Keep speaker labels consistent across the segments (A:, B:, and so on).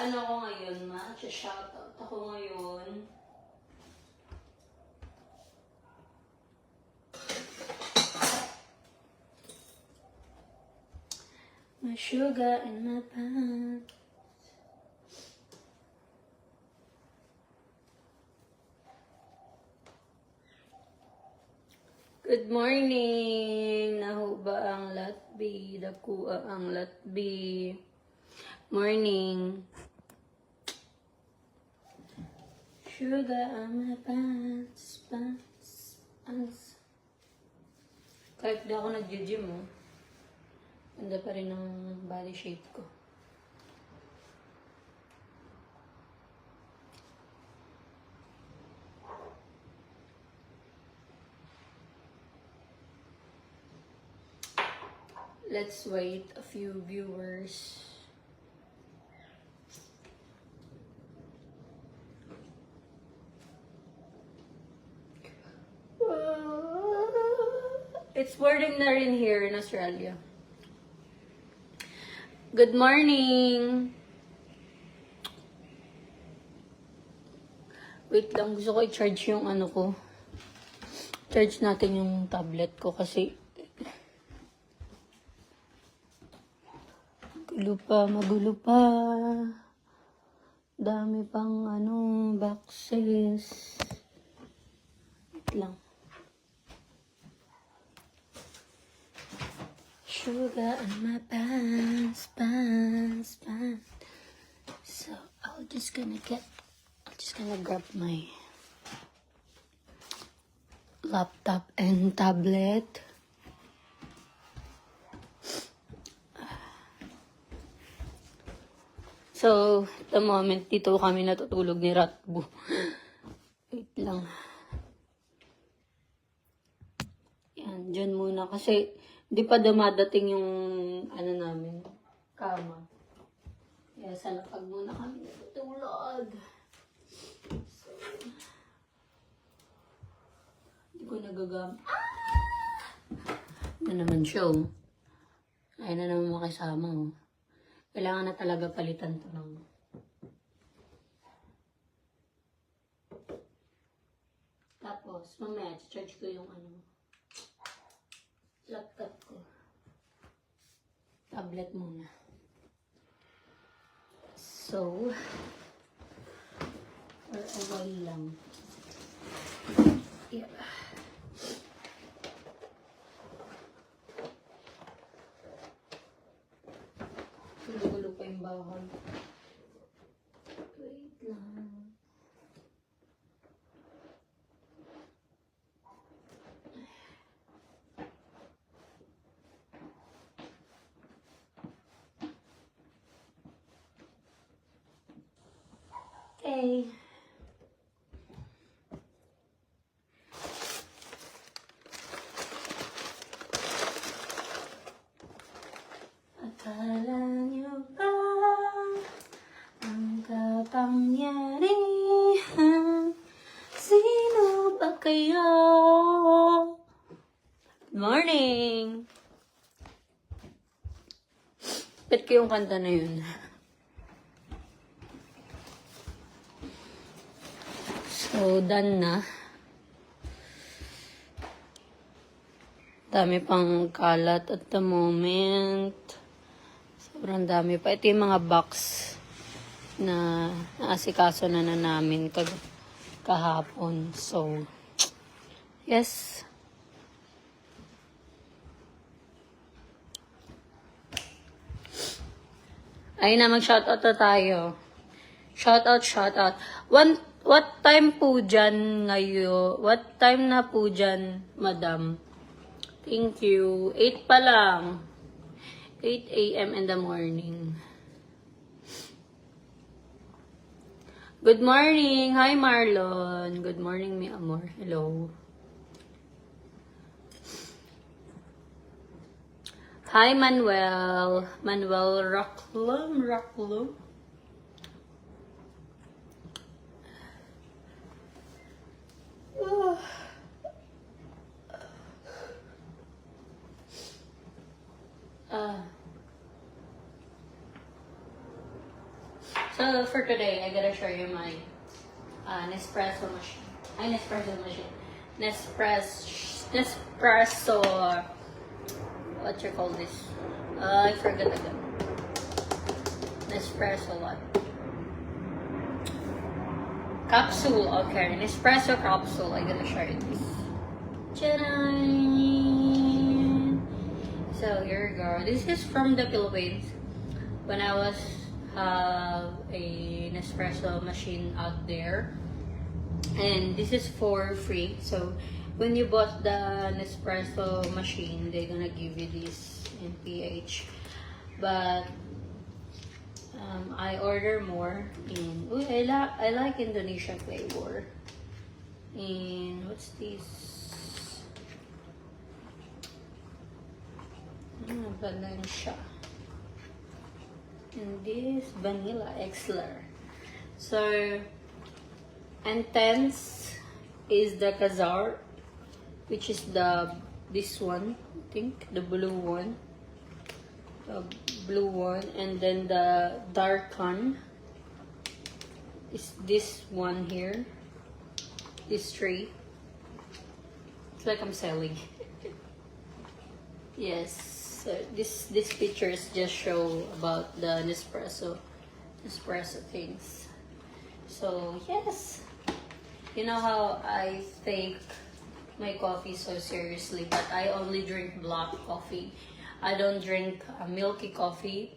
A: Ano ako ngayon, ma? Shoutout ako ngayon. My sugar in my pants. Good morning! Nahuba ang latbi, dakua ang latbi. Morning. Sugar on my pants, pants, pants. Kahit di ako nag-gym, oh. Ganda pa rin ang body shape ko. Let's wait a few viewers. It's boarding na rin here in Australia. Good morning! Wait lang, gusto ko i-charge yung ano ko. Charge natin yung tablet ko kasi magulo pa. Dami pang boxes. Wait lang. Sugar on my pants, pants, pants. So I'm just gonna grab my laptop and tablet. So, at the moment, dito kami natutulog ni Ratbu. Wait lang. Yan, dyan muna. Kasi, di pa dumadating yung, namin, kama. Kaya sa lapag muna kami natutulog. So, hindi ko nagagam. Ano naman siya, oh. Ayun na naman makasama, oh. Kailangan na talaga palitan to ng tapos, mamaya, charge ko yung laptop ko. Tablet muna. So, for a while lang. Yeah. Gulo pa yung bahay. Wait lang. Okay. Akala niyo ba ang kapangyarihan? Sino ba kayo? Good morning! Bet ko yung kanta na yun. So, done na. Dami pang kalat at the moment. Sobrang dami pa. Ito yung mga box na naasikaso na namin kahapon. So, yes. Ayun na, mag-shoutout na tayo. Shoutout. What time po dyan ngayon? What time na po dyan, madam? Thank you. 8 pa lang. 8 a.m. in the morning. Good morning. Hi, Marlon. Good morning, mi amor. Hello. Hi, Manuel. Manuel Racklum. So for today, I gotta show you my Nespresso machine. Nespresso. What you call this? I forgot again. Nespresso what? Capsule. Okay, Nespresso capsule. I'm gonna show you this. Tadaan! So here we go. This is from the Philippines. When I was have a Nespresso machine out there, and this is for free. So when you bought the Nespresso machine, they're gonna give you this in PH. But I order more in. Uy, I like Indonesian flavor. And what's this? Valencia. And this vanilla Exler. So intense is the Kazar, which is this one, I think, the blue one. The blue one, and then the Darkan is this one here. This three. It's like I'm selling. Yes. So this pictures just show about the Nespresso things. So yes, you know how I take my coffee so seriously, but I only drink black coffee. I don't drink milky coffee.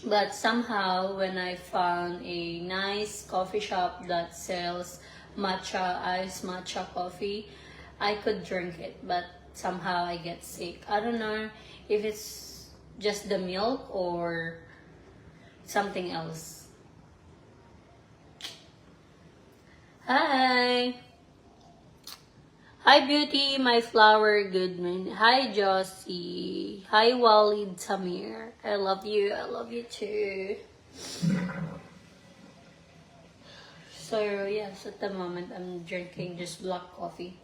A: But somehow when I found a nice coffee shop that sells iced matcha coffee, I could drink it, but somehow I get sick. I don't know if it's just the milk or something else. Hi! Hi Beauty, my flower Goodman. Hi Josie. Hi Walid Samir. I love you too. So yes, at the moment I'm drinking just black coffee.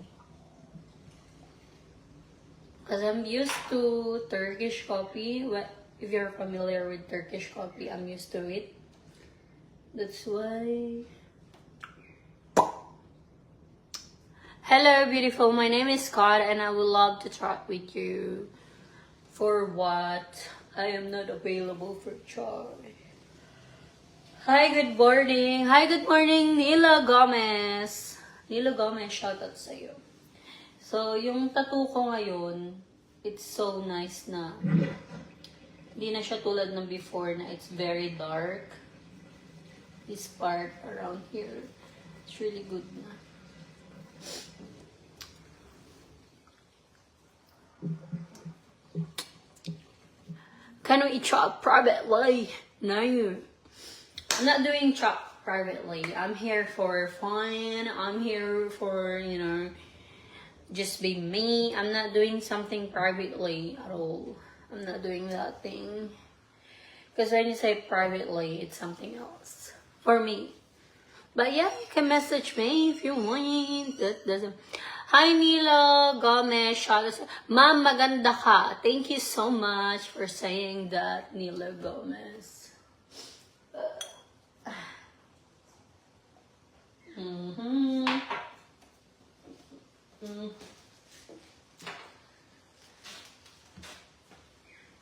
A: Because I'm used to Turkish coffee. If you're familiar with Turkish coffee, I'm used to it. That's why. Hello, beautiful. My name is Scott, and I would love to talk with you. For what? I am not available for chat. Hi, good morning. Hi, good morning, Nila Gomez. Nila Gomez, shoutout sa'yo. So, yung tattoo ko ngayon, it's so nice na hindi na siya tulad ng before na it's very dark. This part around here, it's really good na. Can we chop privately? No. I'm not doing chop privately. I'm here for fun. I'm here for, just be me. I'm not doing something privately at all. I'm not doing that thing. Because when you say privately, it's something else. For me. But yeah, you can message me if you want. That doesn't... Hi Nilo Gomez. Ma'am, maganda ka. Thank you so much for saying that, Nilo Gomez.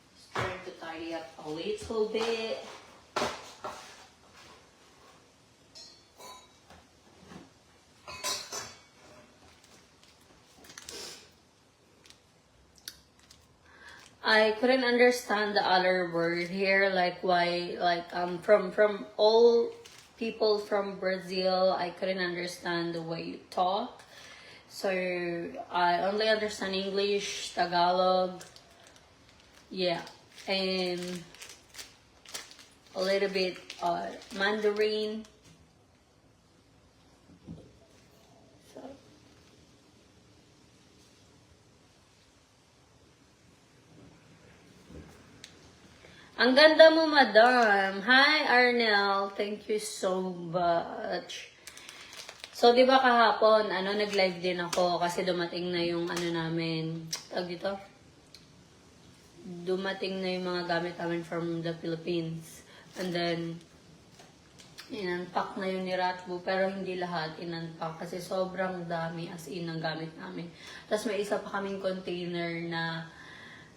A: Just trying to tidy up a little bit. I couldn't understand the other word here, like why, from all people from Brazil, I couldn't understand the way you talk. So I only understand English, Tagalog, yeah, and a little bit Mandarin. So. Ang ganda mo, madam. Hi, Arnel. Thank you so much. So, di ba kahapon, nag-live din ako kasi dumating na yung namin. Tawag dito? Dumating na yung mga gamit namin from the Philippines. And then, inunpack na yun ni Ratbo, pero hindi lahat inunpack kasi sobrang dami as in ang gamit namin. Tapos may isa pa kaming container na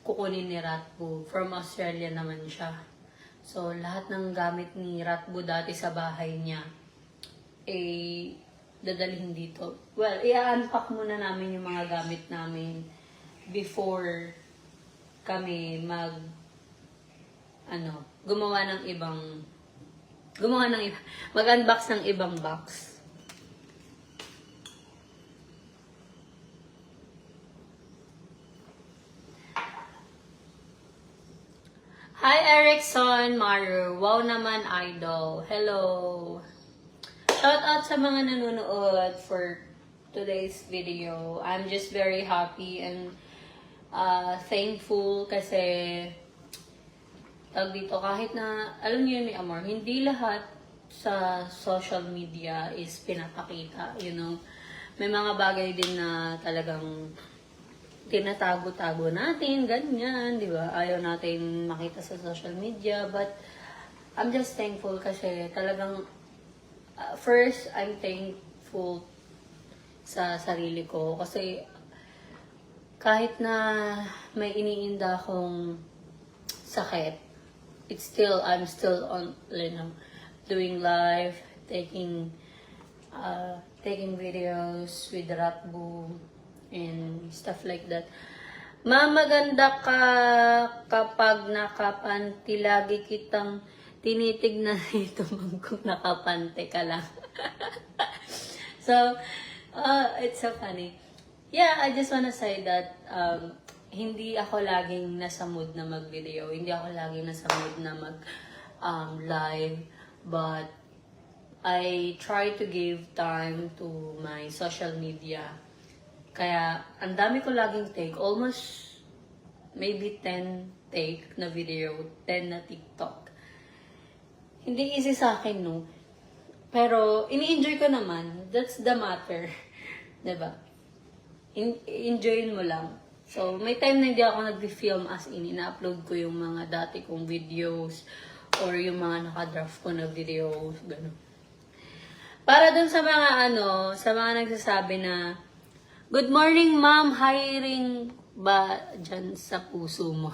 A: kukunin ni Ratbo. From Australia naman siya. So, lahat ng gamit ni Ratbo dati sa bahay niya, eh, dadalhin dito. Well, i-unpack muna namin yung mga gamit namin before kami gumawa ng mag-unbox ng ibang box. Hi, Erickson Maru. Wow naman, idol. Hello. Shout out sa mga nanonood for today's video. I'm just very happy and thankful kasi dito kahit na, alam niyo yun, may amor, hindi lahat sa social media is pinapakita, you know. May mga bagay din na talagang tinatago-tago natin, ganyan, di ba? Ayaw natin makita sa social media, but I'm just thankful kasi talagang, first, I'm thankful sa sarili ko kasi kahit na may iniinda akong sakit, I'm still on, doing live, taking videos with Ratbo and stuff like that. Maganda ka kapag nakapanti, lagi kitang tinitignan dito kung nakapante ka lang. So, it's so funny. Yeah, I just wanna say that hindi ako laging nasa mood na mag-video. Hindi ako laging nasa mood na mag-live. But I try to give time to my social media. Kaya, ang dami ko laging take. Almost, maybe 10 take na video, 10 na TikTok. Hindi easy sa akin, no? Pero, ini-enjoy ko naman. That's the matter. Diba? Enjoyin mo lang. So, may time na hindi ako nag-film as in, ina-upload ko yung mga dati kong videos or yung mga naka-draft ko na videos, gano'n. Para dun sa mga sa mga nagsasabi na, good morning ma'am, hiring ba dyan sa puso mo?